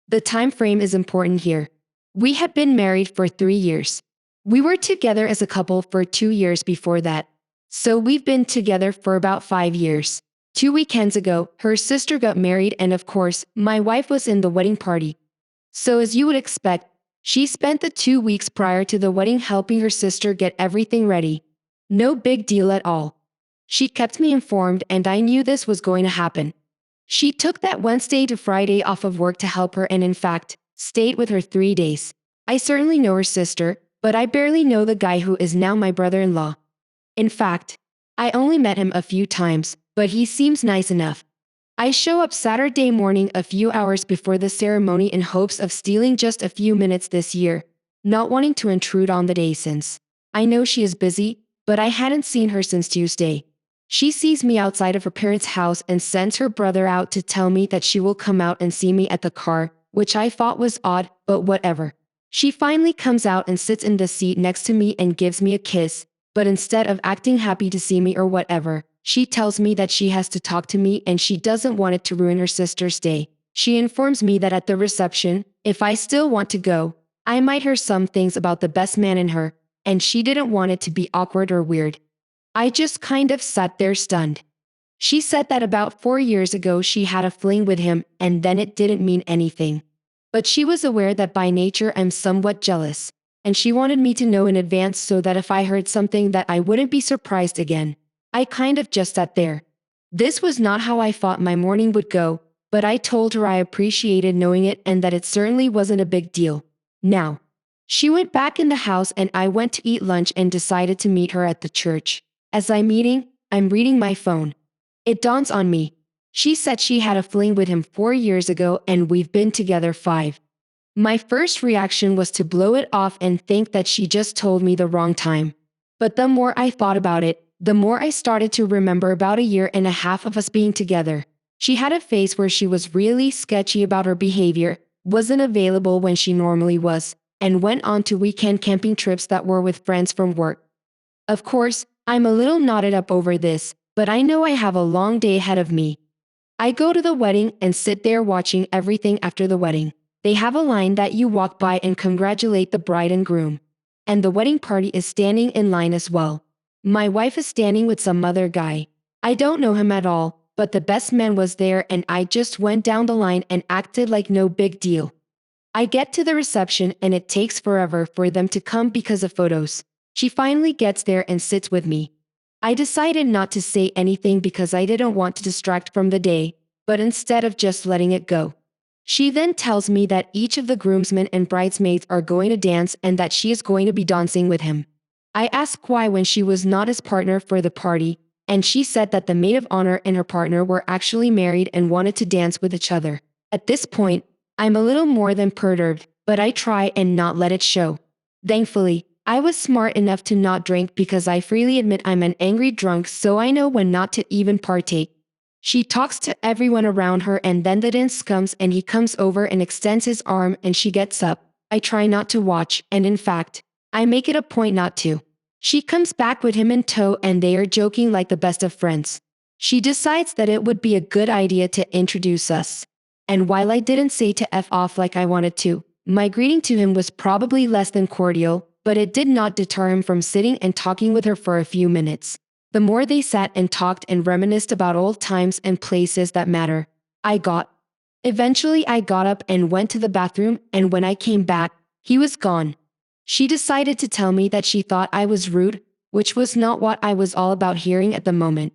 The time frame is important here. We had been married for 3 years. We were together as a couple for 2 years before that. So we've been together for about 5 years. 2 weekends ago, her sister got married and of course, my wife was in the wedding party. So as you would expect, she spent the 2 weeks prior to the wedding helping her sister get everything ready. No big deal at all. She kept me informed and I knew this was going to happen. She took that Wednesday to Friday off of work to help her and in fact, stayed with her 3 days. I certainly know her sister, but I barely know the guy who is now my brother-in-law. In fact, I only met him a few times, but he seems nice enough. I show up Saturday morning a few hours before the ceremony in hopes of stealing just a few minutes this year, not wanting to intrude on the day since I know she is busy, but I hadn't seen her since Tuesday. She sees me outside of her parents' house and sends her brother out to tell me that she will come out and see me at the car, which I thought was odd, but whatever. She finally comes out and sits in the seat next to me and gives me a kiss, but instead of acting happy to see me or whatever, she tells me that she has to talk to me and she doesn't want it to ruin her sister's day. She informs me that at the reception, if I still want to go, I might hear some things about the best man in her, and she didn't want it to be awkward or weird. I just kind of sat there stunned. She said that about 4 years ago she had a fling with him and then it didn't mean anything. But she was aware that by nature I'm somewhat jealous, and she wanted me to know in advance so that if I heard something that I wouldn't be surprised again. I kind of just sat there. This was not how I thought my morning would go, but I told her I appreciated knowing it and that it certainly wasn't a big deal. Now, she went back in the house and I went to eat lunch and decided to meet her at the church. As I'm reading my phone. It dawns on me. She said she had a fling with him 4 years ago and we've been together 5. My first reaction was to blow it off and think that she just told me the wrong time. But the more I thought about it, the more I started to remember about a year and a half of us being together. She had a phase where she was really sketchy about her behavior, wasn't available when she normally was, and went on to weekend camping trips that were with friends from work. Of course, I'm a little knotted up over this, but I know I have a long day ahead of me. I go to the wedding and sit there watching everything after the wedding. They have a line that you walk by and congratulate the bride and groom. And the wedding party is standing in line as well. My wife is standing with some other guy. I don't know him at all, but the best man was there and I just went down the line and acted like no big deal. I get to the reception and it takes forever for them to come because of photos. She finally gets there and sits with me. I decided not to say anything because I didn't want to distract from the day, but instead of just letting it go. She then tells me that each of the groomsmen and bridesmaids are going to dance and that she is going to be dancing with him. I asked why when she was not his partner for the party, and she said that the maid of honor and her partner were actually married and wanted to dance with each other. At this point, I'm a little more than perturbed, but I try and not let it show. Thankfully, I was smart enough to not drink because I freely admit I'm an angry drunk, so I know when not to even partake. She talks to everyone around her and then the dance comes and he comes over and extends his arm and she gets up. I try not to watch, and in fact, I make it a point not to. She comes back with him in tow and they are joking like the best of friends. She decides that it would be a good idea to introduce us. And while I didn't say to F off like I wanted to, my greeting to him was probably less than cordial, but it did not deter him from sitting and talking with her for a few minutes. The more they sat and talked and reminisced about old times and places that matter, Eventually I got up and went to the bathroom, and when I came back, he was gone. She decided to tell me that she thought I was rude, which was not what I was all about hearing at the moment.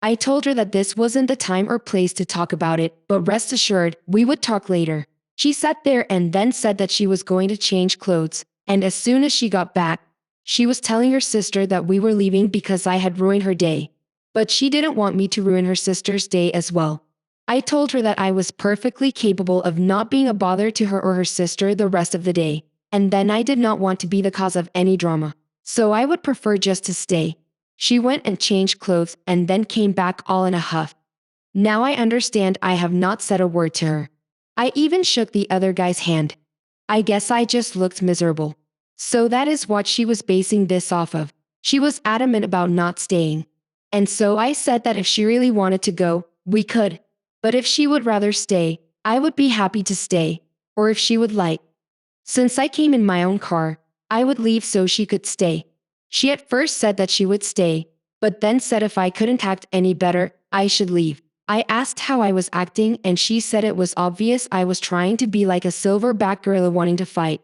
I told her that this wasn't the time or place to talk about it, but rest assured, we would talk later. She sat there and then said that she was going to change clothes, and as soon as she got back, she was telling her sister that we were leaving because I had ruined her day. But she didn't want me to ruin her sister's day as well. I told her that I was perfectly capable of not being a bother to her or her sister the rest of the day, and then I did not want to be the cause of any drama, so I would prefer just to stay. She went and changed clothes and then came back all in a huff. Now I understand I have not said a word to her. I even shook the other guy's hand. I guess I just looked miserable. So that is what she was basing this off of. She was adamant about not staying. And so I said that if she really wanted to go, we could. But if she would rather stay, I would be happy to stay. or if she would like. Since I came in my own car, I would leave so she could stay. She at first said that she would stay, but then said if I couldn't act any better, I should leave. I asked how I was acting and she said it was obvious I was trying to be like a silverback gorilla wanting to fight.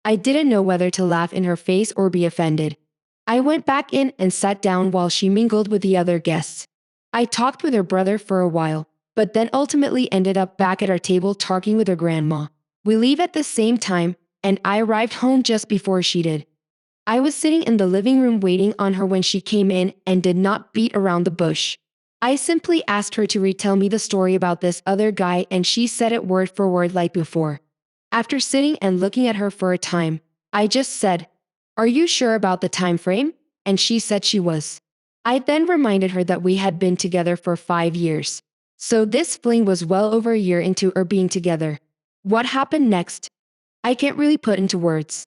I didn't know whether to laugh in her face or be offended. I went back in and sat down while she mingled with the other guests. I talked with her brother for a while, but then ultimately ended up back at our table talking with her grandma. We leave at the same time, and I arrived home just before she did. I was sitting in the living room waiting on her when she came in and did not beat around the bush. I simply asked her to retell me the story about this other guy and she said it word for word like before. After sitting and looking at her for a time, I just said, "Are you sure about the time frame?" And she said she was. I then reminded her that we had been together for 5 years. So this fling was well over a year into our being together. What happened next? I can't really put into words.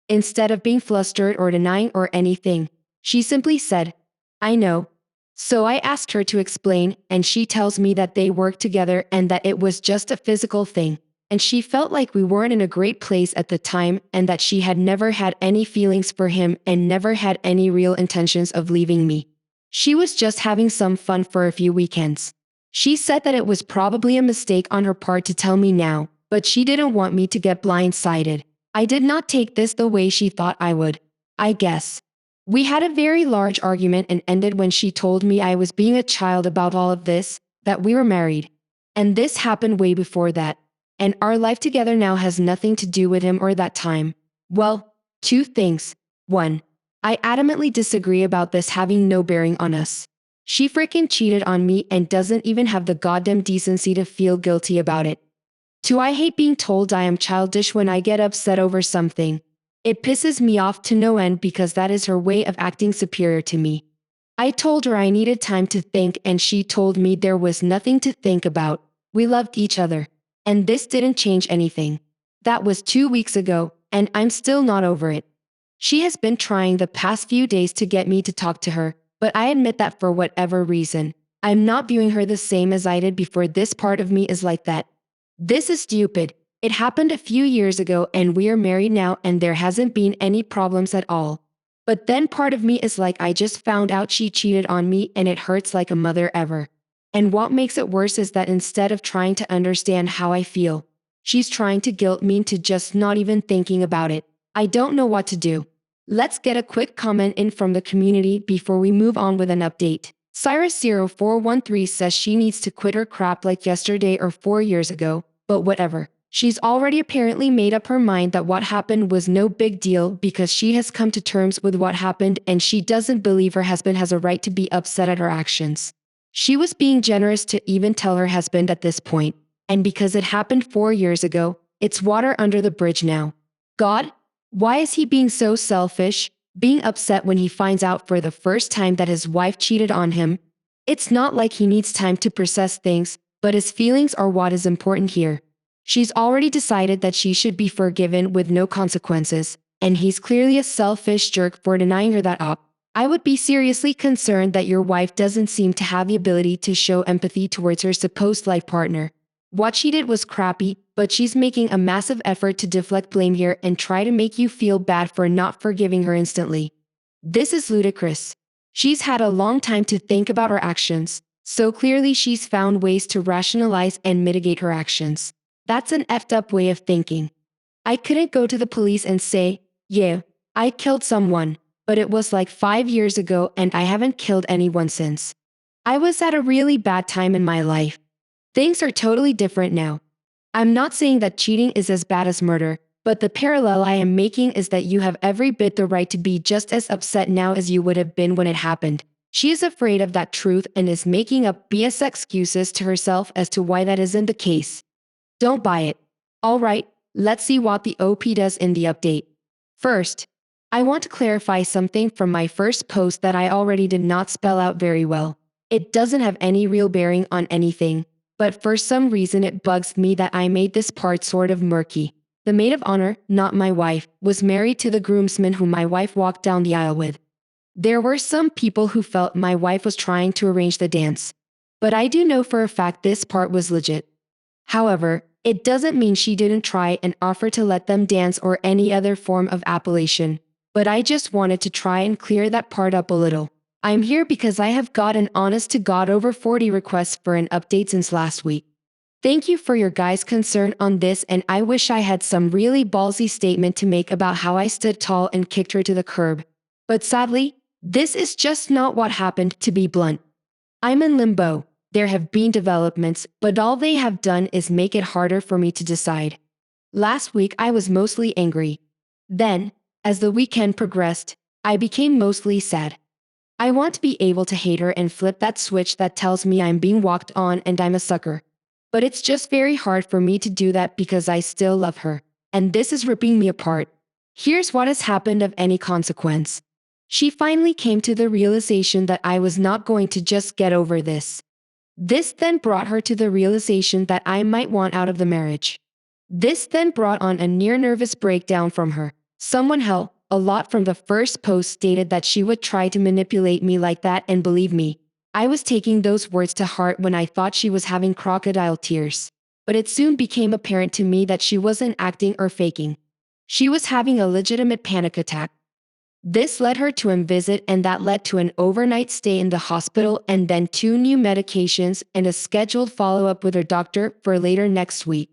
Instead of being flustered or denying or anything, she simply said, "I know." So I asked her to explain, and she tells me that they worked together and that it was just a physical thing, and she felt like we weren't in a great place at the time and that she had never had any feelings for him and never had any real intentions of leaving me. She was just having some fun for a few weekends. She said that it was probably a mistake on her part to tell me now, but she didn't want me to get blindsided. I did not take this the way she thought I would, I guess. We had a very large argument and ended when she told me I was being a child about all of this, that we were married. And this happened way before that. And our life together now has nothing to do with him or that time. Well, 2 things. 1. I adamantly disagree about this having no bearing on us. She freaking cheated on me and doesn't even have the goddamn decency to feel guilty about it. 2. I hate being told I am childish when I get upset over something. It pisses me off to no end because that is her way of acting superior to me. I told her I needed time to think and she told me there was nothing to think about. We loved each other. And this didn't change anything. That was 2 weeks ago, and I'm still not over it. She has been trying the past few days to get me to talk to her, but I admit that for whatever reason, I'm not viewing her the same as I did before. This part of me is like that. This is stupid. It happened a few years ago and we are married now and there hasn't been any problems at all. But then part of me is like I just found out she cheated on me and it hurts like a mother ever. And what makes it worse is that instead of trying to understand how I feel, she's trying to guilt me into just not even thinking about it. I don't know what to do. Let's get a quick comment in from the community before we move on with an update. Cyrus0413 says she needs to quit her crap like yesterday or 4 years ago, but whatever. She's already apparently made up her mind that what happened was no big deal because she has come to terms with what happened and she doesn't believe her husband has a right to be upset at her actions. She was being generous to even tell her husband at this point, and because it happened 4 years ago, it's water under the bridge now. God, why is he being so selfish, being upset when he finds out for the first time that his wife cheated on him? It's not like he needs time to process things, but his feelings are what is important here. She's already decided that she should be forgiven with no consequences, and he's clearly a selfish jerk for denying her that up. I would be seriously concerned that your wife doesn't seem to have the ability to show empathy towards her supposed life partner. What she did was crappy, but she's making a massive effort to deflect blame here and try to make you feel bad for not forgiving her instantly. This is ludicrous. She's had a long time to think about her actions, so clearly she's found ways to rationalize and mitigate her actions. That's an effed up way of thinking. I couldn't go to the police and say, "Yeah, I killed someone," but it was like 5 years ago and I haven't killed anyone since. I was at a really bad time in my life. Things are totally different now. I'm not saying that cheating is as bad as murder, but the parallel I am making is that you have every bit the right to be just as upset now as you would have been when it happened. She is afraid of that truth and is making up BS excuses to herself as to why that isn't the case. Don't buy it. Alright, let's see what the OP does in the update. First, I want to clarify something from my first post that I already did not spell out very well. It doesn't have any real bearing on anything, but for some reason it bugs me that I made this part sort of murky. The maid of honor, not my wife, was married to the groomsman whom my wife walked down the aisle with. There were some people who felt my wife was trying to arrange the dance. But I do know for a fact this part was legit. However, it doesn't mean she didn't try and offer to let them dance or any other form of appellation. But I just wanted to try and clear that part up a little. I'm here because I have gotten honest to God over 40 requests for an update since last week. Thank you for your guys' concern on this, and I wish I had some really ballsy statement to make about how I stood tall and kicked her to the curb. But sadly, this is just not what happened, to be blunt. I'm in limbo. There have been developments, but all they have done is make it harder for me to decide. Last week I was mostly angry. Then, as the weekend progressed, I became mostly sad. I want to be able to hate her and flip that switch that tells me I'm being walked on and I'm a sucker. But it's just very hard for me to do that because I still love her, and this is ripping me apart. Here's what has happened of any consequence. She finally came to the realization that I was not going to just get over this. This then brought her to the realization that I might want out of the marriage. This then brought on a near nervous breakdown from her. A lot from the first post stated that she would try to manipulate me like that, and believe me, I was taking those words to heart when I thought she was having crocodile tears. But it soon became apparent to me that she wasn't acting or faking. She was having a legitimate panic attack. This led her to visit, and that led to an overnight stay in the hospital and then 2 new medications and a scheduled follow-up with her doctor for later next week.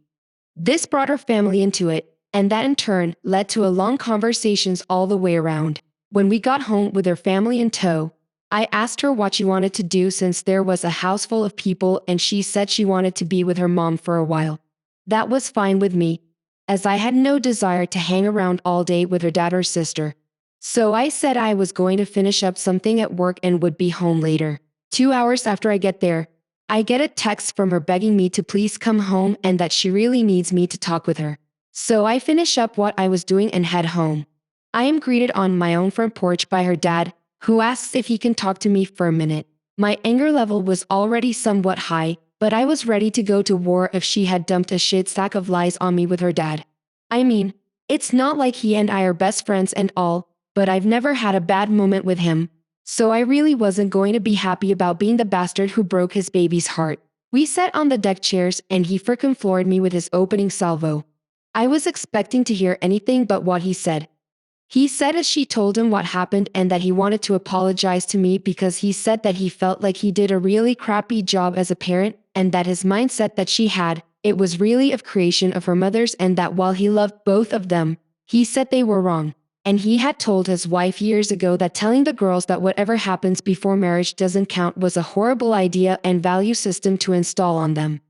This brought her family into it, and that in turn led to long conversations all the way around. When we got home with her family in tow, I asked her what she wanted to do since there was a house full of people, and she said she wanted to be with her mom for a while. That was fine with me, as I had no desire to hang around all day with her dad or sister. So I said I was going to finish up something at work and would be home later. 2 hours after I get there, I get a text from her begging me to please come home and that she really needs me to talk with her. So I finish up what I was doing and head home. I am greeted on my own front porch by her dad, who asks if he can talk to me for a minute. My anger level was already somewhat high, but I was ready to go to war if she had dumped a shit stack of lies on me with her dad. I mean, it's not like he and I are best friends and all, but I've never had a bad moment with him, so I really wasn't going to be happy about being the bastard who broke his baby's heart. We sat on the deck chairs and he frickin' floored me with his opening salvo. I was expecting to hear anything but what he said. He said as she told him what happened and that he wanted to apologize to me because he said that he felt like he did a really crappy job as a parent and that his mindset that she had, it was really a creation of her mother's, and that while he loved both of them, he said they were wrong. And he had told his wife years ago that telling the girls that whatever happens before marriage doesn't count was a horrible idea and value system to install on them.